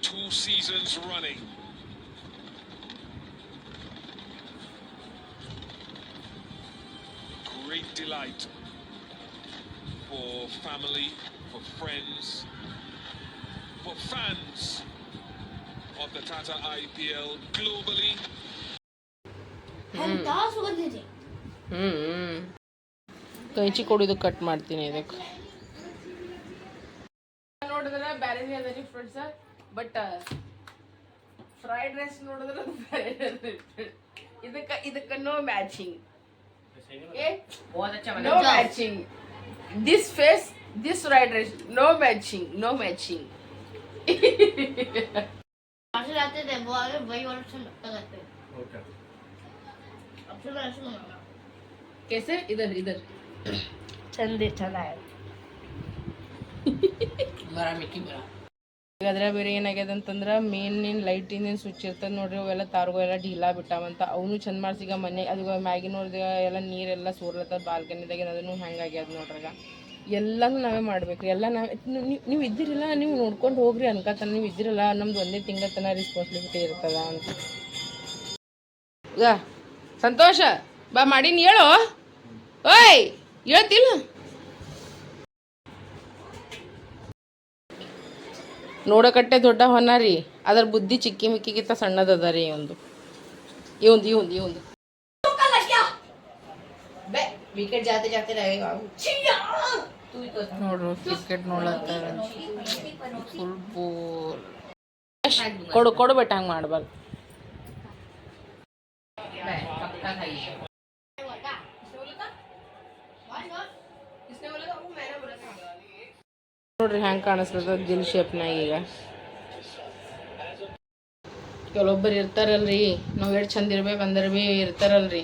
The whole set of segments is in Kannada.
2 seasons running. Great delight for family, for friends, for fans of the Tata IPL globally. ಕೈಚಿ ಕೊಡಿದು ಕಟ್ ಮಾಡ್ತೀನಿ ಇದಕ್ಕೆ ನೋಡಿದ್ರೆ ಬ್ಯಾರೇನೇ ಅದರಿ ಫ್ರೆಂಡ್ಸ್ ಬಟ್ ಫ್ರೈಡ್ ರೈಸ್ ನೋಡಿದ್ರೆ ಇದಕ್ಕೆ no matching no matching this face this fried rice no matching कैसे इधर चंदे चला है ಅದ್ರ ಬೇರೆ ಏನಾಗ್ಯದ ಅಂತಂದ್ರೆ ಮೇನ್ ಲೈಟ್ ಇಂದೇನು ಸ್ವಿಚ್ ಇರ್ತದೆ ನೋಡ್ರಿ ಅವೆಲ್ಲ ತಾರ್ಗಳೆಲ್ಲ ಢೀಲಾ ಬಿಟ್ಟಾವಂತ ಅವನು ಚಂದ ಮಾಡ್ಸಿಗ ಮನೆ ಅದು ಮ್ಯಾಗಿನವ್ರದ್ದು ಎಲ್ಲ ನೀರೆಲ್ಲ ಸೋರ್ಲತ್ತದ ಬಾಲ್ಕನಿದಾಗ ಅದನ್ನು ಹೆಂಗಾಗ್ಯದ ನೋಡ್ರಾಗ ಎಲ್ಲನೂ ನಾವೇ ಮಾಡ್ಬೇಕ್ರಿ ಎಲ್ಲ ನಾವೇ ನೀವು ಇದ್ದಿರಲ್ಲ ನೀವು ನೋಡ್ಕೊಂಡು ಹೋಗ್ರಿ ಅನ್ಕತಾನೆ ನೀವು ಇದ್ದಿರಲ್ಲ ನಮ್ದು ಒಂದೇ ತಿಂಗಳ ತನಕ ರೆಸ್ಪಾನ್ಸಿಬಿಲಿಟಿ ಇರ್ತದ ಅಂತ ಈಗ ಸಂತೋಷ ಬಾ ಮಾಡೀನಿ ಹೇಳು ಓಯ್ ಹೇಳ್ತಿಲ್ಲ ನೋಡಕಟ್ಟೆ ದೊಡ್ಡ ಹೊನ್ನ ರೀ ಅದ್ರ ಬುದ್ಧಿ ಚಿಕ್ಕಿ ಮಿಕ್ಕಿಗಿಂತ ಸಣ್ಣದದ ರೀ ಇವಂದು विकेट जाते जाते रहेगा ನೋಡ್ರು ಕ್ರಿಕೆಟ್ ನೋಡ್ಲತ್ತಾರ ಫುಲ್ ಬೋರ್ ಕೊಡು ಬೆಟ್ಟ ಹಂಗೆ ಮಾಡ್ಬಾರ್ದು ನೋಡ್ರಿ ಹೆಂಗೆ ಕಾಣಿಸ್ತದ ದಿಲ್ ಶೇಪ್ನಾಗ ಈಗ ಕೆಲವೊಬ್ಬರು ಇರ್ತಾರಲ್ರಿ ನಾವು ಎಷ್ಟು ಚಂದ ಇರ್ಬೇಕಂದ್ರೆ ಭೀ ಇರ್ತಾರಲ್ರಿ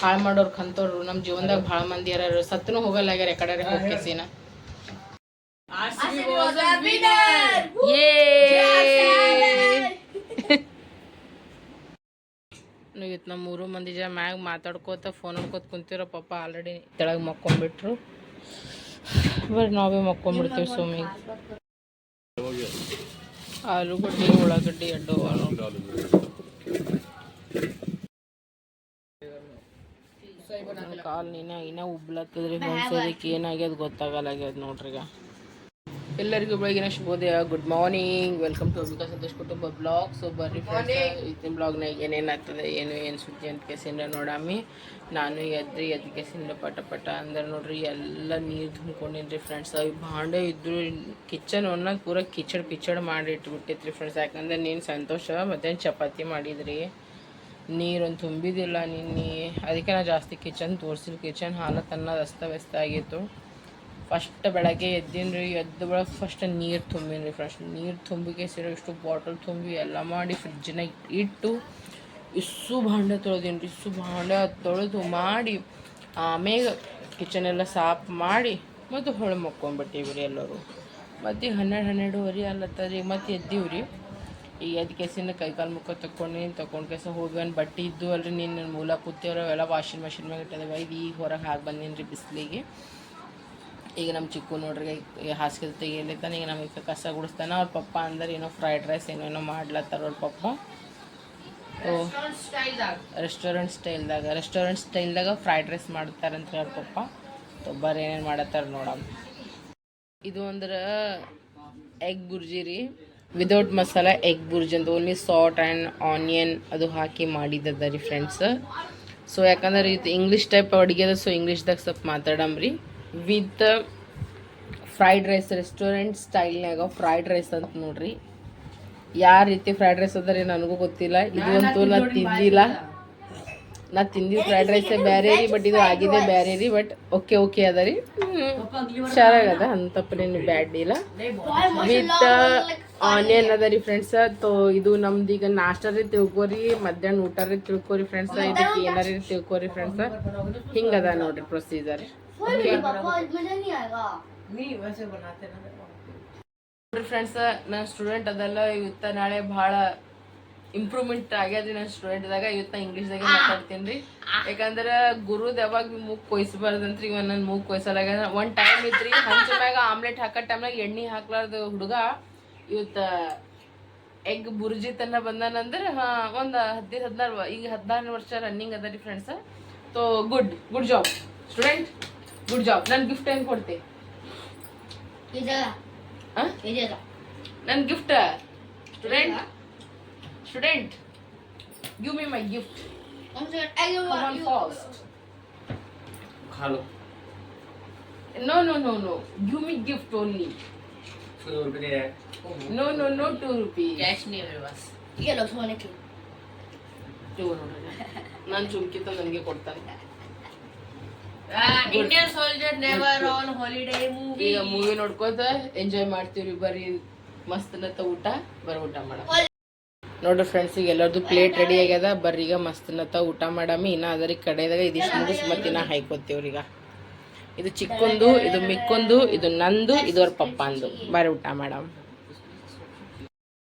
ಹಾಳು ಮಾಡೋರು ಕಂತವ್ರು ನಮ್ಮ ಜೀವನದಾಗ ಭಾಳ ಮಂದಿ ಯಾರು ಸತ್ತನು ಹೋಗಲ್ಲಾಗ್ಯಾರ ಯಾಕಡೆ ಹೋಗ್ಕೇಸಿನ ಇವತ್ತು ನಮ್ಮ 3 ಮಂದಿ ಜನ ಮ್ಯಾಗ ಮಾತಾಡ್ಕೋತ ಫೋನ್ ನೋಡ್ಕೋತ ಕುಂತಿರೋ ಪಾಪ ಆಲ್ರೆಡಿ ತೆಳಗೆ ಮಕ್ಕೊಂಡ್ಬಿಟ್ರು ಬರ್ರಿ ನಾವೇ ಮಕ್ಕೊಂಡ್ಬಿಡ್ತೀವಿ ಸುಮ್ಮಿಗೆ ಆಲೂಗಡ್ಡೆ ಉಳ್ಳಾಗಡ್ಡಿ ಅಡ್ಡು ಕಾಲು ಇನ್ನ ಉಬ್ಲತ್ತದ್ರಿ ಹೊಂದ್ಸೋದಕ್ಕೆ ಏನಾಗ್ಯದ ಗೊತ್ತಾಗಲ್ಲಾಗ್ಯದ ನೋಡ್ರಿ ಈಗ ಎಲ್ಲರಿಗೂ ಬೆಳಗಿನ ಶುಭೋದಯ good morning welcome to Abika Santosh ಕುಟುಂಬ ಬ್ಲಾಗ್ ಸೊ ಬರ್ರಿ ಇತ್ತಿನ ಬ್ಲಾಗ್ನಾಗ ಏನೇನಾಗ್ತದೆ ಏನು ಸುದ್ದಿ ಅಂತ ಕೇಸಿಂದ ನೋಡಾಮಿ ನಾನು ಎದ್ದು ಕೇಸಿಂದ ಪಟ ಅಂದ್ರೆ ನೋಡ್ರಿ ಎಲ್ಲ ನೀರು ತುಂಬ್ಕೊಂಡಿನ್ರಿ ಫ್ರೆಂಡ್ಸ್ ಅವು ಭಾಂಡೆ ಇದ್ರು ಕಿಚನ್ ಅನ್ನೋದು ಪೂರ ಕಿಚಡ್ ಮಾಡಿ ಇಟ್ಬಿಟ್ಟಿತ್ರಿ ಫ್ರೆಂಡ್ಸ್ ಯಾಕಂದ್ರೆ ನೀನು ಸಂತೋಷ ಮತ್ತೇನು ಚಪಾತಿ ಮಾಡಿದ್ರಿ ನೀರೊಂದು ತುಂಬಿದಿಲ್ಲ ನಿನ್ನೆ ಅದಕ್ಕೆ ನಾನು ಜಾಸ್ತಿ ಕಿಚನ್ ತೋರಿಸಿಲ್ಲ ಕಿಚನ್ ಹಾಲತ್ ಅನ್ನೋದು ಅಸ್ತವ್ಯಸ್ತ ಆಗಿತ್ತು ಫಸ್ಟ್ ಬೆಳಗ್ಗೆ ಎದ್ದಿನ್ರಿ ಎದ್ದು ಬೆಳಗ್ಗೆ ಫಸ್ಟ್ ನೀರು ತುಂಬಿನ್ರಿ ಫ್ರೆಶ್ ನೀರು ತುಂಬಿಗೆ ಸೇರೋ ಇಷ್ಟು ಬಾಟಲ್ ತುಂಬಿ ಎಲ್ಲ ಮಾಡಿ ಫ್ರಿಜ್ನಾಗ ಇಟ್ಟು ಇಷ್ಟು ಭಾಂಡೆ ತೊಳೆದೀನಿ ಇಷ್ಟು ಭಾಂಡೆ ತೊಳೆದು ಮಾಡಿ ಆಮೇಲೆ ಕಿಚನ್ ಎಲ್ಲ ಸಾಫ್ ಮಾಡಿ ಮತ್ತು ಹೊಳೆ ಮಕ್ಕೊಂಡ್ಬಿಟ್ಟಿವ್ರಿ ಎಲ್ಲರೂ ಮತ್ತು 12:30 ಅಲ್ಲತ್ತದ್ರಿ ಮತ್ತು ಎದ್ದೀವ್ರಿ ಈಗ ಎದ್ದು ಕೆಸಿಂದ ಕೈಕಾಲು ಮುಖ ತಗೊಂಡು ಕೆಸ ಹೋಗಿ ಬಟ್ಟೆ ಇದ್ದು ಅಲ್ರಿ ನೀನು ಮೂಲ ಕೂತಿವ್ರು ಅವೆಲ್ಲ ವಾಷಿಂಗ್ ಮಷಿನ್ ಮ್ಯಾಗ ಇಟ್ಟದವ ಈಗ ಹೊರಗೆ ಹಾಕಿ ಬಂದೀನಿ ರೀ ಬಿಸಿಲಿಗೆ ಈಗ ನಮ್ಮ ಚಿಕ್ಕು ನೋಡ್ರಿ ಹಾಸಿಗೆ ತೆಗಿಲಿತ್ತಾನೆ ಈಗ ನಮಗೆ ಕಸ ಗುಡಿಸ್ತಾನೆ ಅವ್ರ ಪಪ್ಪ ಅಂದ್ರೆ ಏನೋ ಫ್ರೈಡ್ ರೈಸ್ ಏನೋ ಮಾಡ್ಲತ್ತಾರ ಅವ್ರ ಪಪ್ಪ ರೆಸ್ಟೋರೆಂಟ್ ಸ್ಟೈಲ್ದಾಗ ಫ್ರೈಡ್ ರೈಸ್ ಮಾಡ್ತಾರಂತ್ರಿ ಅವ್ರ ಪಪ್ಪ ಒಬ್ಬರು ಏನೇನು ಮಾಡತ್ತಾರ ನೋಡಮ್ಮ ಇದು ಅಂದ್ರೆ ಎಗ್ ಬುರ್ಜಿ ರೀ ವಿದೌಟ್ ಮಸಾಲ ಎಗ್ ಬುರ್ಜಿ ಅಂತ ಓನ್ಲಿ ಸಾಲ್ಟ್ ಆ್ಯಂಡ್ ಆನಿಯನ್ ಅದು ಹಾಕಿ ಮಾಡಿದ್ದದ ರೀ ಫ್ರೆಂಡ್ಸ್ ಸೊ ಯಾಕಂದ್ರೆ ಇದು ಇಂಗ್ಲೀಷ್ ಟೈಪ್ ಅಡುಗೆ ಅದ ಸೊ ಇಂಗ್ಲೀಷ್ದಾಗ ಸ್ವಲ್ಪ ಮಾತಾಡಮ್ರಿ ವಿತ್ ಫ್ರೈಡ್ ರೈಸ್ ರೆಸ್ಟೋರೆಂಟ್ ಸ್ಟೈಲ್ನಾಗ ಫ್ರೈಡ್ ರೈಸ್ ಅಂತ ನೋಡ್ರಿ ಯಾವ ರೀತಿ ಫ್ರೈಡ್ ರೈಸ್ ಅದ ರೀ ನನಗೂ ಗೊತ್ತಿಲ್ಲ ಇದು ಅಂತೂ ನಾನು ತಿಂದಿಲ್ಲ ತಿಂದಿದ್ದು ಫ್ರೈಡ್ ರೈಸೇ ಬೇರೆ ರೀ ಬಟ್ ಇದು ಆಗಿದೆ ಬೇರೆ ರೀ ಬಟ್ ಓಕೆ ಅದ ರೀ ಚೆನ್ನಾಗದ ಅಂತಪ್ಪನೇನು ಬ್ಯಾಡ್ ಇಲ್ಲ ವಿತ್ ಆನಿಯನ್ ಅದ ರೀ ಫ್ರೆಂಡ್ಸ್ ತೋ ಇದು ನಮ್ದು ಈಗ ನಾಷ್ಟ ರೀ ತಿಳ್ಕೊರಿ ಮಧ್ಯಾಹ್ನ ಊಟ ರೀ ತಿಳ್ಕೊರಿ ಫ್ರೆಂಡ್ಸ್ ಇದಕ್ಕೆ ಏನಾರ ತಿಳ್ಕೊರಿ ಫ್ರೆಂಡ್ಸ್ ಹಿಂಗದ ನೋಡ್ರಿ ಪ್ರೊಸೀಜರ್ ನೋಡ್ರಿ ಫ್ರೆಂಡ್ಸ್ ನನ್ನ ಸ್ಟೂಡೆಂಟ್ ಅದೆಲ್ಲ ಇವತ್ತ ನಾಳೆ ಭಾಳ ಇಂಪ್ರೂವ್ಮೆಂಟ್ ಆಗ್ಯದ್ರಿ ನನ್ನ ಸ್ಟೂಡೆಂಟ್ದಾಗ ಇವತ್ತು ಇಂಗ್ಲೀಷ್ದಾಗ ಮಾತಾಡ್ತೀನಿ ರೀ ಯಾಕಂದ್ರೆ ಗುರುದ್ ಯಾವಾಗ ಭೀ ಮೂಗು ಕೊಯ್ಸಬಾರ್ದಂತ್ರಿ ಇವ ನನ್ನ ಮೂಗು ಕೊಯ್ಸಲಾಗ ಒಂದು ಟೈಮ್ ಇದ್ರಿ ಹಂಚ ಮ್ಯಾಗ ಆಮ್ಲೆಟ್ ಹಾಕೋ ಟೈಮ್ನಾಗ ಎಣ್ಣೆ ಹಾಕ್ಲಾರ್ದು ಹುಡುಗ ಇವತ್ತು ಎಗ್ ಬುರ್ಜಿ ತನ್ನ ಬಂದಾನಂದ್ರೆ ಹಾಂ ಒಂದು 15-16 ಈಗ 16 ವರ್ಷ ರನ್ನಿಂಗ್ ಅದ ರೀ friends. So good job student, good job. ನನ್ನ ಗಿಫ್ಟ್ ಏನು ಕೊಡ್ತಿ? ನನ್ನ ಗಿಫ್ಟ್ ಸ್ಟೂಡೆಂಟ್ ಗಿವ್ ಮಿ ಮೈ gift. No, give me gift only. No, 2 rupees. Cash near us. Yeah, look, someone came. ನಾನು ಚುಮ್ಕಿತ ನನಗೆ ಕೊಡ್ತಾನೆ. Indian soldier never on holiday movie. ಈಗ ಮೂವಿ ನೋಡ್ಕೋತ ಎಂಜಾಯ್ ಮಾಡ್ತೀವ್ರಿ. ಬರ್ರಿ ಮಸ್ತನತ್ತ ಊಟ ಮಾಡೋಣ ನೋಡ್ರಿ ಫ್ರೆಂಡ್ಸ್. ಈಗ ಎಲ್ಲರದು ಪ್ಲೇಟ್ ರೆಡಿ ಆಗ್ಯದ. ಬರ್ರಿ ಈಗ ಮಸ್ತನತ್ತ ಊಟ ಮಾಡಾಮಿ. ಇನ್ನ ಅದರಿ ಕಡೆದಾಗ ಇದಿಷ್ಟು ಮುಗಿಸ್ ಮತ್ತಿನ ಹಾಯ್ಕೋತೀವ್ರಿ. ಈಗ ಇದು ಚಿಕ್ಕೊಂದು, ಇದು ಮಿಕ್ಕೊಂದು, ಇದು ನಂದು, ಇದು ಅವ್ರ ಪಪ್ಪಂದು. ಬಾರಿ ಊಟ ಮಾಡಮ್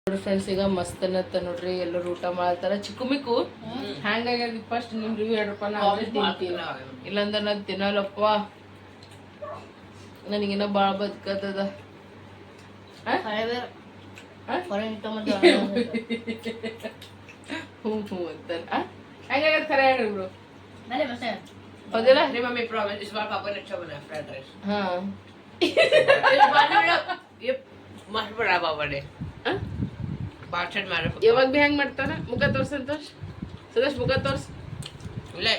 ನೋಡ್ರಿ ಫ್ರೆಂಡ್ಸ್. ಈಗ ಮಸ್ತನತ್ತ ನೋಡ್ರಿ ಎಲ್ಲರೂ ಊಟ ಮಾಡ್ತಾರ. ಚಿಕ್ಕು ಮಿಕ್ಕು ಹ್ಯಾಂಗಾಗ್ಯದ ಫಸ್ಟ್ ನಿಮ್ ರಿವ್ಯೂ ಹೇಳ್ರಪ್ಪ. ನಾ ತಿಂತೀನಿ, ಇಲ್ಲಾಂದ್ರೆ ನಾನು ತಿನ್ನಲ್ಲಪ್ಪ. ನನಗೇನೋ ಭಾಳ ಬದುಕತ್ತದ. ಹ್ಞೂ ಅಂತಾರ. ಹಂಗಾಗದ ಖರೆ ಹೇಳ್ರಿ ಬ್ರೋ. ಹೌದಿಲ್ಲ? अरे मम्मी प्रॉमिस इस बार पापा ने अच्छा बनाया फ्राइड राइस. हाँ ये मस्त बना पापा ने. ಬಾಚಡ್ ಮಾರ ಯಾವಾಗ ಭೀ ಹೆಂಗ್ ಮಾಡ್ತಾರ? ಮುಖ ತೋರ್ಸ್ ಸಂತೋಷ್ ಮುಖ ತೋರ್ಸ್. ಇಲ್ಲ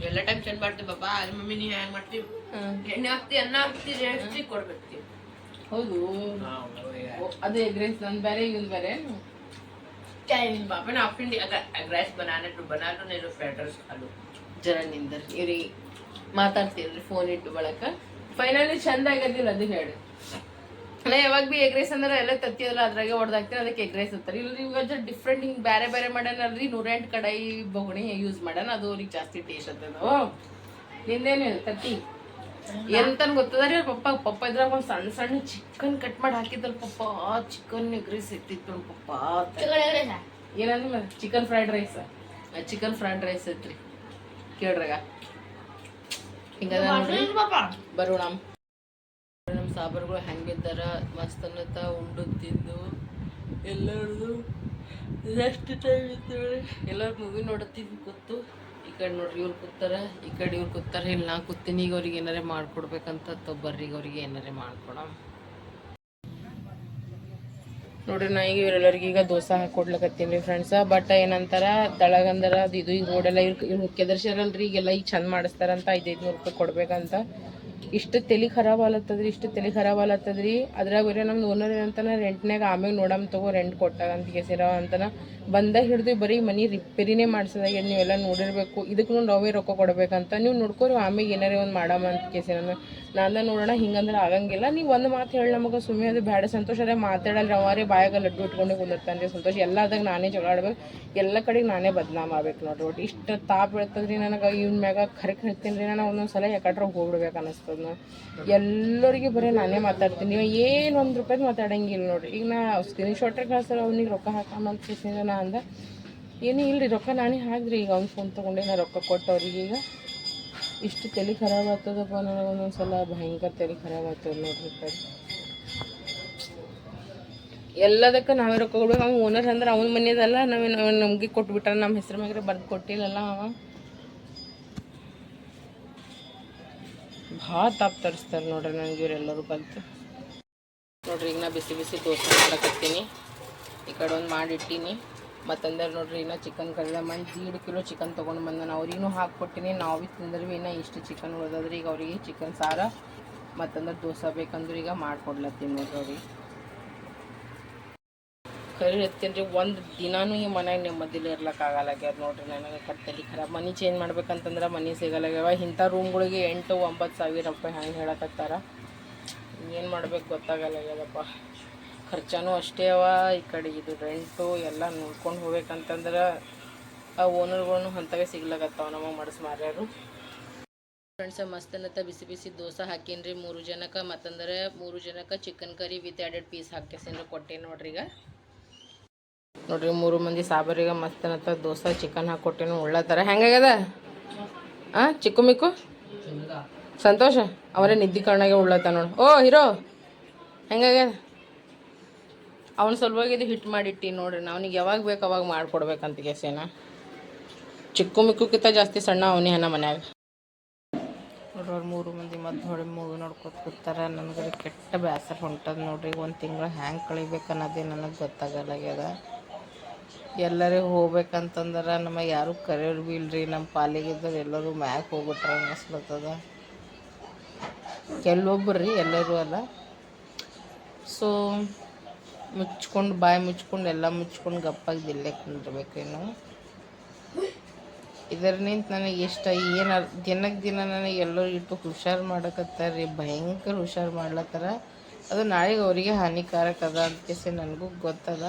ಎಲ್ಲ ಟೈಮ್ ಚಂದ ಮಾಡ್ತೀವಿ ಪಾಪ. ಅಲ್ಲಿ ಮಮ್ಮಿ ನೀ ಹೆಂಗ್ ಮಾಡ್ತೀವಿ? ಎಣ್ಣೆ ಹಾಕ್ತಿ, ಅನ್ನ ಹಾಕ್ತಿ, ರೇಷ್ಟಿ ಕೊಡ್ಬೇಕು. ಹೌದು. ಅದು ಎಗ್ ರೈಸ್ ನಂದು ಬೇರೆ, ಇವನ್ ಬೇರೆ. पापा ने ऑप्शन दिया अगर एग राइस बनाने तो बना लो, नहीं तो फ्राइड राइस खा लो. ಜರ ನಿಂದರ್ ಇವ್ರಿಗೆ ಮಾತಾಡ್ತೀರಿ ಫೋನ್ ಇಟ್ಟು ಬಳಕ. ಫೈನಲಿ ಚಂದ ಆಗದಿಲ್ಲ ಅದು ಹೇಳಿ. ನಾ ಯಾವಾಗ ಭೀ ಎಗ್ ರೈಸ್ ಅಂದ್ರೆ ಎಲ್ಲ ತತ್ತಿಯಲ್ಲ ಅದ್ರಾಗೆ ಹೊಡೆದಾಕ್ತೀನಿ, ಅದಕ್ಕೆ ಎಗ್ ರೈಸ್ ಅಂತಾರೆ. ಇಲ್ಲಿ ಇವಾಗ ಜರ ಡಿಫ್ರೆಂಟ್ ಹಿಂಗೆ ಬೇರೆ ಮಾಡ್ಯಾನಲ್ರಿ. 108 ಕಡಾಯಿ ಬೊಗಣಿ ಯೂಸ್ ಮಾಡ್ಯಾನ, ಅದು ಅವ್ರಿಗೆ ಜಾಸ್ತಿ ಟೇಸ್ಟ್ ಆಗ್ತದ. ನಿಂದೇನು ತತ್ತಿ ಎಂತನ್ ಗೊತ್ತದ ರೀ ಪಪ್ಪ ಇದ್ರಾಗ ಒಂದು ಸಣ್ಣ ಚಿಕನ್ ಕಟ್ ಮಾಡಿ ಹಾಕಿದ್ದಲ್ ಪಪ್ಪ. ಚಿಕನ್ ಎಗ್ ರೈಸ್ ಇತ್ತಿತ್ತು ಪಪ್ಪ. ಏನಂದ್ರೆ ಚಿಕನ್ ಫ್ರೈಡ್ ರೈಸ್ ಐತ್ರಿ ಕೇಳ್ರಾಗ. ಹಿಂಗದ ನೋಡ್ರಿ. ಬರೋಣ ನಮ್ಮ ಸಾಬರ್ಗಳು ಹೆಂಗಿದ್ದಾರ ಮಸ್ತ್ ಅನ್ನತ್ತ ಉಂಡು ತಿಂದು ಎಲ್ಲರದು ಎಷ್ಟು ಟೈಮ್ ಇತ್ತು. ಎಲ್ಲರೂ ಮೂವಿ ನೋಡತ್ತೀವಿ ಕೂತು. ಈ ಕಡೆ ನೋಡ್ರಿ ಇವ್ರು ಕೂತಾರ, ಈ ಕಡೆ ಇವ್ರು ಕೂತಾರ. ಇಲ್ಲಿ ನಾ ಕೂತೀನಿ. ಈಗ ಅವ್ರಿಗೆ ಏನಾರೇ ಮಾಡ್ಕೊಡ್ಬೇಕಂತ ಬರ್ರಿಗೆ ಅವ್ರಿಗೆ ಏನಾರೇ ಮಾಡ್ಕೊಡ ನೋಡ್ರಿ. ನಾ ಈಗ ಇವರೆಲ್ಲರಿಗೆ ಈಗ ದೋಸೆ ಹಾಕೊಡ್ಲಕತ್ತೀನಿ ರೀ ಫ್ರೆಂಡ್ಸ. ಬಟ್ ಏನಂತಾರ ತಳಗಂದರ ಅದು ಇದು ಈಗ ರೋಡೆಲ್ಲ ಇವ್ರು ಕೆದರ್ಸ್ಯಾರಲ್ರಿ. ಈಗೆಲ್ಲ ಈಗ ಚಂದ ಮಾಡಿಸ್ತಾರಂತ 500 ರೂಪಾಯಿ ಕೊಡ್ಬೇಕಂತ. ಇಷ್ಟು ತಲೆ ಖರಾಬ್ ಆಲತ್ತದ್ರಿ. ಅದ್ರಾಗ ಬೇರೆ ನಮ್ದು ಓನರ್ ಏನಂತಾನ ರೆಂಟ್ನಾಗ ಆಮೇಲೆ ನೋಡಮ್ ತಗೋ ರೆಂಟ್ ಕೊಟ್ಟಾಗ ಅಂತ ಕೆಸಿರ ಅಂತಾನ. ಬಂದಾಗ ಹಿಡಿದು ಬರೀ ಮನೆ ರಿಪೇರಿನೇ ಮಾಡಿಸೋದಾಗ ನೀವೆಲ್ಲ ನೋಡಿರ್ಬೇಕು. ಇದಕ್ಕೆ ನಾವೇ ರೊಕ್ಕ ಕೊಡ್ಬೇಕಂತ. ನೀವು ನೋಡ್ಕೊರಿ ಆಮೇಲೆ ಏನಾರೇ ಒಂದು ಮಾಡಮ್ಮ ಅಂತ ಕೇಸಿನ. ನಾಂದ ನೋಡೋಣ ಹಿಂಗಂದ್ರೆ ಆಗಂಗಿಲ್ಲ. ನೀವು ಒಂದು ಮಾತು ಹೇಳಿ ನಮಗೆ ಸುಮ್ಮನೆ ಅದು ಬೇಡ. ಸಂತೋಷ ಅದೇ ಮಾತಾಡಲ್ಲ. ಅವರೇ ಬಾಯಾಗ ಲಡ್ಡು ಇಟ್ಕೊಂಡೆ ಕುಂದಿರ್ತಾನೆ ರೀ ಸಂತೋಷ. ಎಲ್ಲದಾಗ ನಾನೇ ಜಗಳಾಡ್ಬೇಕು, ಎಲ್ಲ ಕಡೆಗೆ ನಾನೇ ಬದನಾಮ್ ಆಗ್ಬೇಕು ನೋಡ್ರಿ. ಒಟ್ಟು ಇಷ್ಟು ತಾಪ್ ಬೀಳ್ತದ್ರಿ ನನಗೆ. ಇವ್ನ ಮ್ಯಾಗ ಖರೆಕ್ ಹೇಳ್ತೀನಿ ರೀ. ನಾನು ಒಂದೊಂದು ಸಲ ಯಾಕಟ್ರೆ ಹೋಗ್ಬಿಡ್ಬೇಕು ಅನ್ನಿಸ್ತದ. ಎಲ್ಲರಿಗೆ ಬರೀ ನಾನೇ ಮಾತಾಡ್ತೀನಿ. ನೀವು ಏನು 1 ರೂಪಾಯಿ ಮಾತಾಡಂಗಿಲ್ಲ ನೋಡ್ರಿ. ಈಗ ನಾ ಸ್ಕ್ರೀನ್ ಶಾಟ್ರೆ ಕಳ್ಸಲ್ಲ ಅವ್ನಿಗೆ ರೊಕ್ಕ ಹಾಕಮ್ಮ ಅಂತ ಕೇಸಿಂದ ನಾ ಅಂದ. ಏನೂ ಇಲ್ಲರಿ, ರೊಕ್ಕ ನಾನೇ ಹಾಕ್ರಿ. ಈಗ ಅವ್ನ ಫೋನ್ ತೊಗೊಂಡೆ ನಾ ರೊಕ್ಕ ಕೊಟ್ಟು ಅವ್ರಿಗೆ. ಈಗ ಇಷ್ಟು ತಲೆ ಖರಾಬ್ ಆಗ್ತದಪ್ಪ ನನಗೆ. ಒಂದೊಂದು ಸಲ ಭಯಂಕರ ತಲೆ ಖರಾಬ್ ಆಗ್ತದೆ ನೋಡ್ರಿ. ಕಡೆ ಎಲ್ಲದಕ್ಕೆ ನಾವೇ ರೊಕ್ಕ ಕೊಡ್ಬೇಕು. ಅವ್ನು ಓನರ್ ಅಂದ್ರೆ ಅವ್ನ ಮನೆಯದಲ್ಲ, ನಮಗೆ ಕೊಟ್ಬಿಟ್ಟಾರ. ನಮ್ಮ ಹೆಸ್ರು ಮ್ಯಾಗ್ರೆ ಬರ್ದು ಕೊಟ್ಟಿಲ್ಲಲ್ಲ ಅವ. ಭಾಳ ತಾಪ್ ತರಿಸ್ತಾರೆ ನೋಡ್ರಿ ನನಗೆ ಇವರೆಲ್ಲರೂ ಕಲ್ತು. ನೋಡ್ರಿ ಈಗ ನಾ ಬಿಸಿ ದೋಸೆ ಮಾಡಕತ್ತೀನಿ. ಈ ಕಡೆ ಒಂದು ಮಾಡಿಟ್ಟಿನಿ. ಮತ್ತಂದ್ರೆ ನೋಡ್ರಿ ಇನ್ನು ಚಿಕನ್ ಕಡ್ದ ಮಂದಿ 1.5 ಕಿಲೋ ಚಿಕನ್ ತೊಗೊಂಡು ಬಂದ. ನಾವು ಅವ್ರಿಗೂ ಹಾಕ್ಕೊಟ್ಟಿನಿ. ನಾವು ಭೀ ತಿಂದ್ರಿ. ಇನ್ನು ಇಷ್ಟು ಚಿಕನ್ ಉಳ್ದದ್ರಿ. ಈಗ ಅವ್ರಿಗೆ ಚಿಕನ್ ಸಾರ ಮತ್ತಂದ್ರೆ ದೋಸೆ ಬೇಕಂದ್ರೆ ಈಗ ಮಾಡ್ಕೊಡ್ಲತ್ತೀನಿ ನೋಡ್ರಿ ಅವ್ರಿಗೆ. ಕರಿ ಹೇಳ್ತೀನಿ ರೀ, ಒಂದು ದಿನಾನೂ ಈ ಮನೆಯಾಗ ನೆಮ್ಮದಿಲ್ಲ ಇರ್ಲಕ್ಕಾಗಲ್ಲಾಗ್ಯಾರ ನೋಡ್ರಿ. ನನಗೆ ಕಟ್ಟಲಿ ಖರಾಬ್. ಮನೆ ಚೇಂಜ್ ಮಾಡ್ಬೇಕಂತಂದ್ರೆ ಮನೆ ಸಿಗಲ್ಲಾಗ್ಯಾವ. ಇಂಥ ರೂಮ್ಗಳಿಗೆ 8-9 ಸಾವಿರ ರೂಪಾಯಿ ಹಂಗೆ ಹೇಳಕತ್ತಾರ. ಏನು ಮಾಡ್ಬೇಕು ಗೊತ್ತಾಗಲ್ಲಾಗ್ಯದಪ್ಪ. ಖರ್ಚಾನೂ ಅಷ್ಟೇ ಅವ. ಈ ಕಡೆ ಇದು ರೆಂಟು ಎಲ್ಲ ನೋಡ್ಕೊಂಡು ಹೋಗ್ಬೇಕಂತಂದ್ರೆ ಆ ಓನರ್ಗಳನ್ನು ಅಂತಾಗೆ ಸಿಗ್ಲಾಗತ್ತಾವ ನಮಗೆ ಮಡ್ಸ್ ಮಾರ್ಯಾರು. ಫ್ರೆಂಡ್ಸ ಮಸ್ತ್ ಅನ್ನತ್ತ ಬಿಸಿ ದೋಸೆ ಹಾಕೀನಿ ರೀ 3 ಜನಕ್ಕೆ. ಮತ್ತಂದ್ರೆ 3 ಜನಕ್ಕೆ chicken curry with added piece ಹಾಕ್ಯಸಂದ್ರೆ ಕೊಟ್ಟೇನಿ ನೋಡ್ರಿ. ಈಗ ನೋಡ್ರಿ 3 ಮಂದಿ ಸಾಬರಿಗೆ ಮಸ್ತ್ ಅನ್ನತ್ತ ದೋಸೆ ಚಿಕನ್ ಹಾಕ್ಕೊಟ್ಟೇನು ಉಳ್ಳತ್ತಾರ. ಹೆಂಗಾಗ್ಯದ ಚಿಕ್ಕು ಮಿಕ್ಕು? ಸಂತೋಷ ಅವರೇ ನಿದ್ದೆ ಕಣ್ಣಾಗೆ ಉಳ್ಳತ್ತ ನೋಡು. ಓ ಹೀರೋ ಹೆಂಗಾಗ್ಯದ? ಅವ್ನ ಸಲುವಾಗಿ ಇದು ಹಿಟ್ಟು ಮಾಡಿಟ್ಟಿ ನೋಡ್ರಿ ಅವ್ನಿಗೆ ಯಾವಾಗ ಬೇಕು ಅವಾಗ ಮಾಡ್ಕೊಡ್ಬೇಕಂತ ಕೇಸೇನ ಚಿಕ್ಕು ಮಿಕ್ಕುಕ್ಕಿಂತ ಜಾಸ್ತಿ ಸಣ್ಣ ಅವನೇ ಹನ ಮನ್ಯಾಗ ನೋಡ್ರಿ ಅವ್ರು 3 ಮಂದಿ ಮದ್ದು ಹೊಡೆ ಮೂವಿ ನೋಡ್ಕೊತ ಕೂತಾರ ನನಗೆ ಕೆಟ್ಟ ಬೇಸರ ಹೊಂಟದ ನೋಡ್ರಿ 1 ತಿಂಗಳು ಹ್ಯಾಂಗೆ ಕಳಿಬೇಕು ಅನ್ನೋದೇ ನನಗೆ ಗೊತ್ತಾಗಲ್ಲಾಗ್ಯದ ಎಲ್ಲರೇ ಹೋಗ್ಬೇಕಂತಂದ್ರೆ ನಮಗೆ ಯಾರೂ ಕರೆಯೋರು ಭೀ ಇಲ್ರಿ ನಮ್ಮ ಪಾಲಿಗಿದ್ದವ್ರು ಎಲ್ಲರೂ ಮ್ಯಾಗ ಹೋಗ್ಬಿಟ್ರೆ ಅನ್ನಿಸ್ಲತ್ತದ ಕೆಲವೊಬ್ಬರು ರೀ ಎಲ್ಲರೂ ಅಲ್ಲ ಸೊ ಮುಚ್ಕೊಂಡು ಬಾಯಿ ಮುಚ್ಕೊಂಡು ಎಲ್ಲ ಮುಚ್ಕೊಂಡು ಗಪ್ಪಾಗಿ ದಿಲ್ಲೇ ಕುಂದಿರ್ಬೇಕ್ರಿ ನಾವು ಇದರಿಂದ ನನಗೆ ಇಷ್ಟ ಏನು ದಿನಕ್ಕೆ ದಿನ ನನಗೆ ಎಲ್ಲರೂ ಇಟ್ಟು ಹುಷಾರು ಮಾಡಕತ್ತಾರೆ ರೀ ಭಯಂಕರ ಹುಷಾರು ಮಾಡ್ಲತ್ತಾರ ಅದು ನಾಳೆಗೆ ಅವರಿಗೆ ಹಾನಿಕಾರಕ ಅದ ಅಂತಕೇಸಿ ನನಗೂ ಗೊತ್ತದ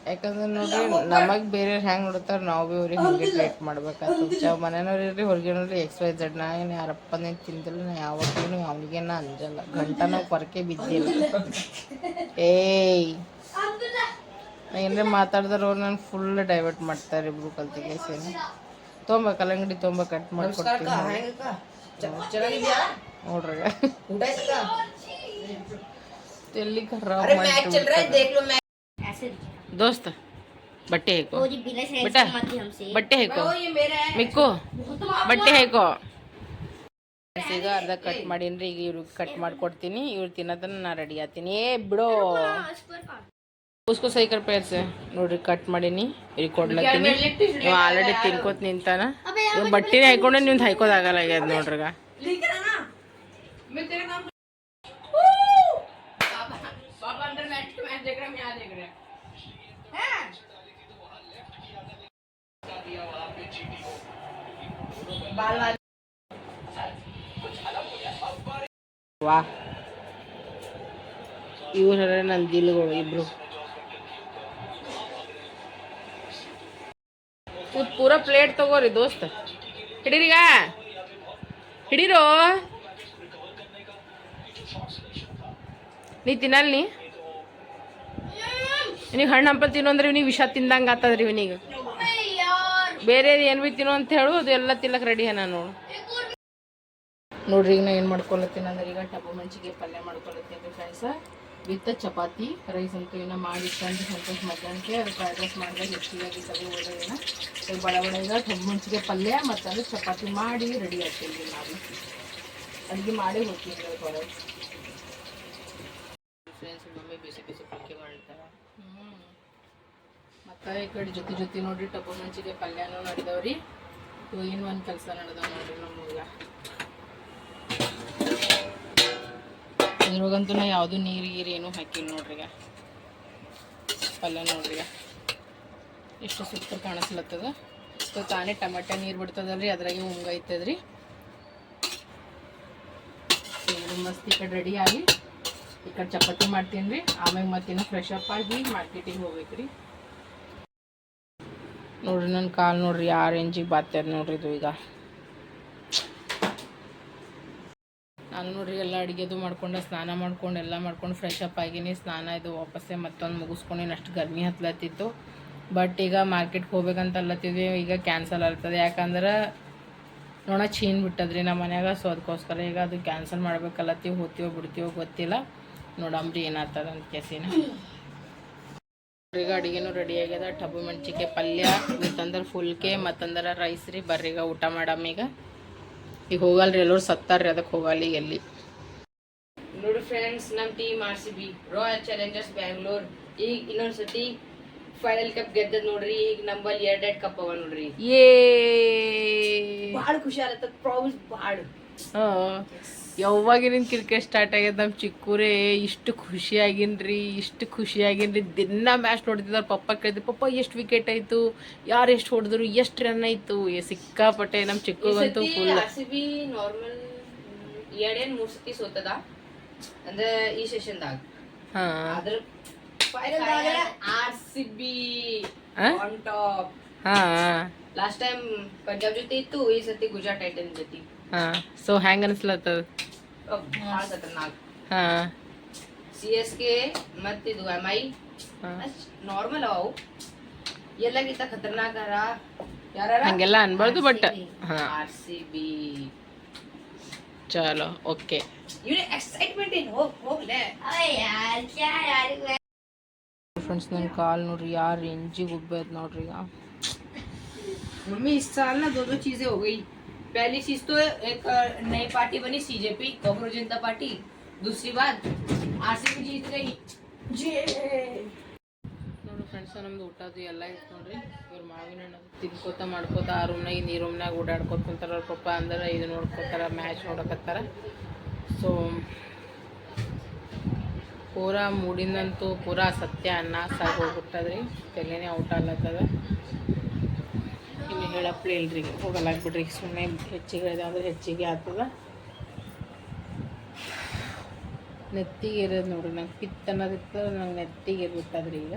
ಯಾಕಂದ್ರೆ ನೋಡ್ರಿ ನಮಗೆ ಬೇರೆಯವ್ರು ಹ್ಯಾಂಗೆ ನೋಡ್ತಾರೆ ನಾವು ಭೀ ಅವ್ರಿಗೆ ಹಂಗೆ ಟ್ರೀಟ್ ಮಾಡ್ಬೇಕಾಗ್ತದೆ ಮನೆಯವ್ರು ಇರ್ರಿ ಹೊರಗೆ ನೋಡ್ರಿ XYZ ನಾ ಏನು ಯಾರಪ್ಪನೇ ತಿಂದಿಲ್ಲ ನಾ ಯಾವತ್ತೂ ಅವನಿಗೆ ನಾ ಅಂಜಲ್ಲ ಗಂಟನ ಕೊರಕೆ ಬಿದ್ದಿಲ್ಲ ಏಯ್ ನಾ ಏನಾರ ಮಾತಾಡಿದ್ರೆ ಅವ್ರು ನಾನು ಫುಲ್ ಡೈವರ್ಟ್ ಮಾಡ್ತಾರೆ ಇಬ್ರು ಕಲ್ತಿಗೇಸೇನೆ ತೊಂಬ ಕಲ್ಲಂಗಡಿ ತೊಂಬ ಕಟ್ ಮಾಡ್ಕೊಡ್ತೀನಿ ನೋಡ್ರಿ ಎಲ್ಲಿ ಖರಾಬ್ ಮಾಡಿ दोस्त बट्टे है को बेटा बट्टे है को मिक्को बट्टे है को ಈಗ ಅರ್ಧ ಕಟ್ ಮಾಡೀನಿ ಈಗ ಇವ್ರಿಗೆ ಕಟ್ ಮಾಡ್ಕೊಡ್ತೀನಿ ಇವ್ರು ತಿನ್ನೋದನ್ನ ನಾ ರೆಡಿ ಆಗ್ತೀನಿ ಏ ಬಿಡೋ ಉಸ್ಕೋ ಸೈ ಕರ್ ಪೇರ್ ಸೆ ನೋಡ್ರಿ ಕಟ್ ಮಾಡೀನಿ ಇವ್ರಿಗೆ ಕೊಡ್ಲತ್ತೀನಿ ನೀವು ಆಲ್ರೆಡಿ ತಿನ್ಕೋತ ನಿಂತಾನ ಇವ್ ಬಟ್ಟೆನೇ ಹಾಕೊಂಡೆ ನೀವು ಹಾಕೋದಾಗಲ್ಲ ಆಗ್ಯದ ನೋಡ್ರಿಗ ವಾ ಇವ್ರ ನನ್ನ ದಿಲ್ಗಳು ಇಬ್ರು ಪೂರ ಪ್ಲೇಟ್ ತಗೋರಿ ದೋಸ್ತ ಹಿಡೀರಿಗ ಹಿಡೀರೋ ನೀ ತಿನ್ನಲ್ ನೀ ಇವ್ನಿಗೆ ಹಣ್ಣು ಹಂಪಲ್ ತಿನ್ನೋ ಅಂದ್ರೆ ಇವ್ನಿಗೆ ವಿಷ ತಿಂದಂಗೆ ಆತದ್ರಿ ಇವ್ನಿಗೆ ಬೇರೆ ಏನು ಭೀ ತಿನ್ನೋ ಅಂತ ಹೇಳು ಅದು ಎಲ್ಲ ತಿನ್ನಕ್ಕೆ ರೆಡಿ ಹನ ನೋಡು ನೋಡ್ರಿ ಈಗ ನಾ ಏನು ಮಾಡ್ಕೊಳತ್ತೀನಿ ಅಂದ್ರೆ ಈಗ ಟೊಮೊ ಮೆಣಸಿಗೆ ಪಲ್ಯ ಮಾಡ್ಕೊಳತ್ತೀನಿ ಫ್ರೆಂಡ್ಸ ವಿತ್ ಚಪಾತಿ ರೈಸ್ ಅಂತೂ ಇನ್ನೂ ಮಾಡಿಟ್ಕೊಂಡು ಸಂತೋಷ ಮಧ್ಯಾಹ್ನಕ್ಕೆ ಅದು ಫ್ರೈಡ್ ರೈಸ್ ಮಾಡಿದಾಗ ಹೆಚ್ಚಿಗಾಗಿ ಸರಿ ಹೋಗೋದೇನ ಬಡ ಬಡ ಈಗ ಟೊಮೊ ಮೆಣಸಿಗೆ ಪಲ್ಯ ಮತ್ತು ಅಂದ್ರೆ ಚಪಾತಿ ಮಾಡಿ ರೆಡಿ ಆಗ್ತೀವಿ ನಾವು ಅಡುಗೆ ಮಾಡಿ ಹೋಗ್ತೀವಿ ಹೊರಗೆ ಫ್ರೆಂಡ್ಸ್ ಮಮ್ಮಿ ಬಿಸಿ ಬಿಸಿ ಪಲ್ಯ ಮಾಡ್ತಾರೆ ಮತ್ತು ಈ ಕಡೆ ಜೊತೆ ನೋಡ್ರಿ ಟೊಮೊ ಮೆಣಸಿಗೆ ಪಲ್ಯನೂ ನಡೆದವ್ರಿ ಇವಾಗ ಇನ್ನೂ ಒಂದು ಕೆಲಸ ನಡೆದವ ನೋಡ್ರಿ ನಮಗೆ ಇದ್ರೊಳಗಂತೂ ನಾ ಯಾವುದು ನೀರು ಏನೂ ಹಾಕಿಲ್ಲ ನೋಡ್ರಿಗ ಪಲ್ಯ ನೋಡ್ರಿಗ ಎಷ್ಟು ಸೂಪರ್ ಕಾಣಿಸ್ಲತ್ತದ ಸೊ ತಾನೇ ಟಮಾಟೆ ನೀರು ಬಿಡ್ತದಲ್ರಿ ಅದ್ರಾಗೆ ಉಂಗೈತದ್ರಿ ಮಸ್ತ್ ಈ ಕಡೆ ರೆಡಿ ಆಗಿ ಈ ಕಡೆ ಚಪಾತಿ ಮಾಡ್ತೀನಿ ರೀ ಆಮ್ಯಾಗ ಮತ್ತಿನ್ನೂ ಫ್ರೆಶ್ ಅಪ್ ಆಗಿ ಮಾರ್ಕೆಟಿಗೆ ಹೋಗ್ಬೇಕ್ರಿ ನೋಡ್ರಿ ನನ್ನ ಕಾಲು ನೋಡ್ರಿ ಆ ರೇಂಜಿಗೆ ಬಾತ್ಯಾರ ನೋಡ್ರಿ ಇದು ಈಗ ನಾನು ನೋಡ್ರಿ ಎಲ್ಲ ಅಡುಗೆದು ಮಾಡ್ಕೊಂಡು ಸ್ನಾನ ಮಾಡ್ಕೊಂಡು ಎಲ್ಲ ಮಾಡ್ಕೊಂಡು ಫ್ರೆಶ್ ಅಪ್ ಆಗೀನಿ ಸ್ನಾನ ಇದು ವಾಪಸ್ಸೇ ಮತ್ತೊಂದು ಮುಗಿಸ್ಕೊಂಡಿನಿ ಅಷ್ಟು ಗರ್ಮಿ ಹತ್ಲತ್ತಿತ್ತು ಬಟ್ ಈಗ ಮಾರ್ಕೆಟ್ಗೆ ಹೋಗ್ಬೇಕಂತ ಅಲ್ಲತ್ತಿದ್ವಿ ಈಗ ಕ್ಯಾನ್ಸಲ್ ಆಗ್ತದೆ ಯಾಕಂದ್ರೆ ನೋಡ ಚೀನ್ ಬಿಟ್ಟದ್ರಿ ನಮ್ಮ ಮನ್ಯಾಗ ಸೊ ಅದಕ್ಕೋಸ್ಕರ ಈಗ ಅದು ಕ್ಯಾನ್ಸಲ್ ಮಾಡ್ಬೇಕಲ್ಲತ್ತೀವಿ ಹೋಗ್ತೀವೋ ಬಿಡ್ತೀವೋ ಗೊತ್ತಿಲ್ಲ ನೋಡಂಬ್ರಿ ಏನಾಗ್ತದ ಅಂತ ಕೇಸಿನ ಈಗ ಅಡುಗೆನೂ ರೆಡಿ ಆಗ್ಯದ ಟೊಮೊ ಮೆಣಸಿಗೆ ಪಲ್ಯ ಮತ್ತಂದ್ರೆ ಫುಲ್ಕೆ ಮತ್ತಂದ್ರೆ ರೈಸ್ ರೀ ಬರ್ರೀಗ ಊಟ ಮಾಡಮ್ಮ ಈಗ ಹೋಗಲ್ರಿ ಎಲ್ಲರೂ ಸತ್ತಾರ್ರಿ ಅದಕ್ಕೆ ಹೋಗಲ್ಲ ಈಗ ಎಲ್ಲಿ ನೋಡಿ ಫ್ರೆಂಡ್ಸ್ ನಮ್ಮ team RCB royal Challengers Bangalore ಈಗ ಇನ್ನೊಂದು ಸತಿ ಫೈನಲ್ ಕಪ್ ಗೆದ್ದದ್ ನೋಡ್ರಿ ಈಗ ನಂಬಲ್ಲಿ 2 ಕಪ್ ಅವ ನೋಡ್ರಿ ಏ ಭಾಳ ಖುಷಿ ಆಗತ್ತ ಪ್ರೌಸ್ ಭಾಳ ಯಾವಾಗಿನಿಂದ ಕ್ರಿಕೆಟ್ ಸ್ಟಾರ್ಟ್ ಆಗ್ಯದ ನಮ್ಮ ಚಿಕ್ಕೂರೇ ಇಷ್ಟು ಖುಷಿಯಾಗಿನ್ರಿ ದಿನ ಮ್ಯಾಚ್ ನೋಡ್ತಿದ್ದಾರೆ ಪಪ್ಪ ಕೇಳಿದ್ರು ಪಪ್ಪ ಎಷ್ಟು ವಿಕೆಟ್ ಆಯಿತು ಯಾರು ಎಷ್ಟು ಹೊಡೆದ್ರು ಎಷ್ಟು ರನ್ ಆಯಿತು ಸಿಕ್ಕಾಪಟ್ಟೆ ನಮ್ಮ ಚಿಕ್ಕಗಂತೂ ಫುಲ್ RCB ನಾರ್ಮಲ್ 2-3 ಸತಿ ಸೋತದ ಅಂದ್ರೆ ಈ ಸೆಷನ್ದಾಗ ಅದ್ರ RCB on top last time Punjab ಜೊತೆ ಇತ್ತು ಈ ಸತಿ ಗುಜರಾತ್ ಟೈಟನ್ಸ್ ಜೊತೆ ಸೊ ಹ್ಯಾಂಗ ಅನ್ಸ್ಲತ್ತದ ಭಾಳ ಖತರ್ನಾಕ್ CSK ಮತ್ತಿದು MI ನಾರ್ಮಲ್ ಅವು ಎಲ್ಲಕ್ಕಿಂತ ಖತರ್ನಾಕ್ ಯಾರ ಹಂಗೆಲ್ಲ ಅನ್ಬಾರ್ದು ಬಟ್ RCB ಚಲೋ ಓಕೆ ಫ್ರೆಂಡ್ಸ್ ನನ್ನ ಕಾಲು ನೋಡ್ರಿ ಯಾರು ರೇಂಜಿಗೆ ಉಬ್ಬೈತೆ ನೋಡ್ರಿ ಈಗ. मम्मी इस साल ना दो चीजें हो गई. पहली चीज तो एक नई पार्टी बनी सीजेपी कांग्रेस जनता पार्टी. दूसरी बात आरसीबी जीत गई. ನೋಡ್ರಿ ಫ್ರೆಂಡ್ಸ್ ನಮ್ದು ಊಟದು ಎಲ್ಲ ಇತ್ತು ನೋಡ್ರಿ. ಇವ್ರು ಮಾವಿನ ಹಣ್ಣು ತಿನ್ಕೋತ ಮಾಡ್ಕೋತ ಆ ರೂಮ್ನಾಗ ಈ ರೂಮ್ನಾಗ ಓಡಾಡ್ಕೊತ ಕುಂತಾರ. ಅವ್ರ ಪಪ್ಪ ಅಂದ್ರೆ ಇದು ನೋಡ್ಕೊತಾರ, ಮ್ಯಾಚ್ ನೋಡಕತ್ತಾರ. ಸೊ ಪೂರಾ ಮೂಡಿಂದಂತೂ ಪೂರಾ ಸತ್ಯ ಅನ್ನ ಸಾರು ಹೋಗ್ಬಿಟ್ಟದ್ರಿ. ತಲೆನೇ ಔಟ್ ಆಗ್ಲತ್ತದ. ಇನ್ನು ಹೇಳಪ್ಲೇ ಇಲ್ರಿ, ಹೋಗಲ್ಲಾಗ್ಬಿಡ್ರಿ. ಸುಮ್ಮನೆ ಹೆಚ್ಚಿಗೆ ಹೇಳಿದೆ ಅಂದ್ರೆ ಹೆಚ್ಚಿಗೆ ಆಗ್ತದ. ನೆತ್ತಿಗೆ ಇರೋದು ನೋಡ್ರಿ, ನಂಗೆ ಪಿತ್ ಅನ್ನೋದಿತ್ತು, ನಂಗೆ ನೆತ್ತಿಗೆ ಇರ್ಬಿಟ್ಟದ್ರಿ ಈಗ.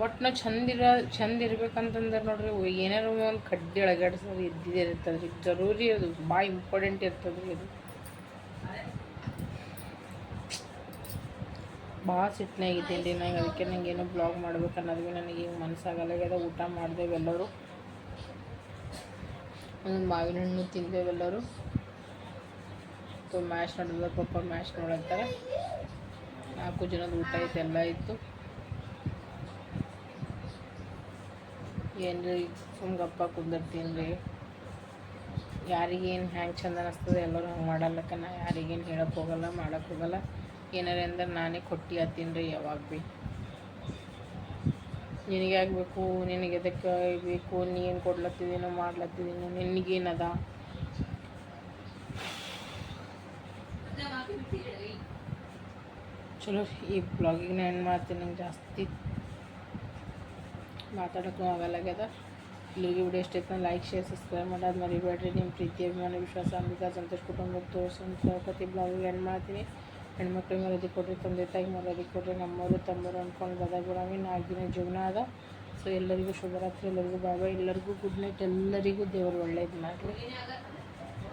ಒಟ್ಟು ಚಂದ ಇರ್ಬೇಕಂತಂದ್ರೆ ನೋಡ್ರಿ ಏನಾರು ಒಂದು ಕಡ್ಡಿ ಅಳಗಾಡ್ಸೋದು ಇದ್ದಿದ್ದೇ ಇರ್ತದೆ ರೀ. ಜರೂರಿ ಅದು ಭಾಳ ಇಂಪಾರ್ಟೆಂಟ್ ಇರ್ತದೆ ರೀ. ಅದು ಭಾಳ ಸಿಟ್ನಾಗಿದ್ದೀನಿ ರೀ ನಂಗೆ. ಅದಕ್ಕೆ ನಂಗೆ ಏನೋ ಬ್ಲಾಗ್ ಮಾಡ್ಬೇಕು ಅನ್ನೋದು ನನಗೆ ಈಗ ಮನಸ್ಸಾಗಲ್ಲಾಗ್ಯದ. ಊಟ ಮಾಡಿದೆವೆಲ್ಲರೂ, ಒಂದು ಮಾವಿನ ಹಣ್ಣು ತಿಂದೇವೆಲ್ಲರೂ. ಸೊ ಮ್ಯಾಚ್ ನೋಡಿದ್ರೆ ಪಪ್ಪ ಮ್ಯಾಚ್ ನೋಡತ್ತಾರೆ. 4 ಜನದ ಊಟ ಐತೆ, ಎಲ್ಲ ಇತ್ತು. ಏನು ರೀ ಸುಮ್ಮ ಗಪ್ಪ ಕುಂದಿರ್ತೀನಿ ರೀ. ಯಾರಿಗೇನು ಹ್ಯಾಂಗೆ ಚಂದ ಅನ್ನಿಸ್ತದೆ ಎಲ್ಲರೂ ಹಂಗೆ ಮಾಡಲ್ಲಕ್ಕ. ನಾ ಯಾರಿಗೇನು ಹೇಳಕ್ಕೆ ಹೋಗಲ್ಲ, ಮಾಡೋಕ್ಕೆ ಹೋಗಲ್ಲ. ಏನಾರ ಅಂದ್ರೆ ನಾನೇ ಕೊಟ್ಟು ಹತ್ತೀನಿ ರೀ ಯಾವಾಗ ಭೀ. ನಿನಗೆ ಆಗಬೇಕು, ನಿನಗೆ ಎದಕ್ಕೆ ಬೇಕು, ನೀನು ಕೊಡ್ಲತ್ತಿದ್ದೀನೋ ಮಾಡ್ಲತ್ತಿದ್ದೀನೋ, ನಿನಗೇನದ. ಚಲೋ ಈ ಬ್ಲಾಗಿಗೆ ನಾನು ಏನು ಮಾಡ್ತೀನಿ, ನಂಗೆ ಜಾಸ್ತಿ ಮಾತಾಡೋಕ್ಕೂ ಆಗಲ್ಲಾಗ್ಯದ. ಇಲ್ಲಿಗೆ ವಿಡಿಯೋ ಇಷ್ಟ ಐತೆ ಲೈಕ್ ಶೇರ್ ಸಬ್ಸ್ಕ್ರೈಬ್ ಮಾಡೋದು ಮರಿಬೇಡ್ರಿ. ನಿಮ್ಮ ಪ್ರೀತಿ ಅಭಿಮಾನ ವಿಶ್ವಾಸ ಅಂಬಿಕಾ ಸಂತೋಷ್ ಕುಟುಂಬಕ್ಕೆ ತೋರಿಸೋ ಪ್ರತಿ ಬ್ಲಾಗಿಗೆ ಎಂಡ್ ಮಾಡ್ತೀನಿ. ಹೆಣ್ಮಕ್ಳಿಗೆ ಮರ್ಯಾದೆ ಕೊಡ್ರಿ, ತಂದೆ ತಾಯಿಗೆ ಮರ್ಯಾದೆ ಕೊಡ್ರಿ. ನಮ್ಮವರು ತಮ್ಮರು ಅಂದ್ಕೊಂಡು ಬದಾಗುರಾಮಿ 4 ದಿನ ಜೀವನ ಅದ. ಸೊ ಎಲ್ಲರಿಗೂ ಶುಭರಾತ್ರಿ, ಎಲ್ಲರಿಗೂ ಬಾಯ್ ಬಾಯ್, ಎಲ್ಲರಿಗೂ ಗುಡ್ ನೈಟ್, ಎಲ್ಲರಿಗೂ ದೇವರು ಒಳ್ಳೇದು ಮಾಡಲಿ.